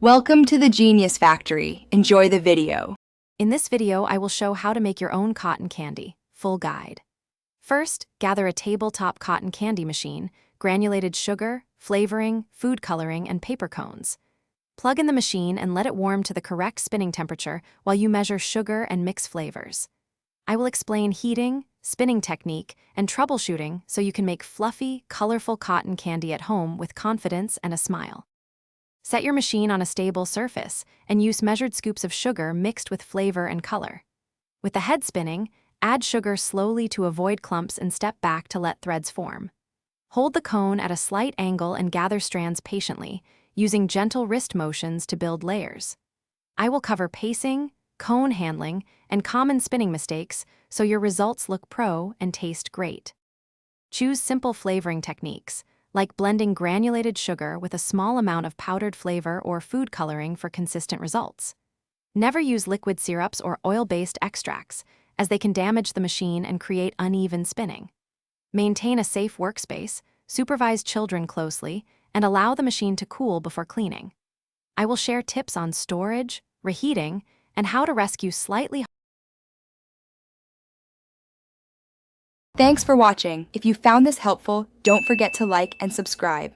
Welcome to the Genius Factory. Enjoy the video. In this video, I will show how to make your own cotton candy, full guide. First, gather a tabletop cotton candy machine, granulated sugar, flavoring, food coloring, and paper cones. Plug in the machine and let it warm to the correct spinning temperature while you measure sugar and mix flavors. I will explain heating, spinning technique, and troubleshooting so you can make fluffy, colorful cotton candy at home with confidence and a smile. Set your machine on a stable surface and use measured scoops of sugar mixed with flavor and color. With the head spinning, add sugar slowly to avoid clumps and step back to let threads form. Hold the cone at a slight angle and gather strands patiently, using gentle wrist motions to build layers. I will cover pacing, cone handling, and common spinning mistakes so your results look pro and taste great. Choose simple flavoring techniques, like blending granulated sugar with a small amount of powdered flavor or food coloring for consistent results. Never use liquid syrups or oil-based extracts, as they can damage the machine and create uneven spinning. Maintain a safe workspace, supervise children closely, and allow the machine to cool before cleaning. I will share tips on storage, reheating, and how to rescue slightly. Thanks for watching. If you found this helpful, don't forget to like and subscribe.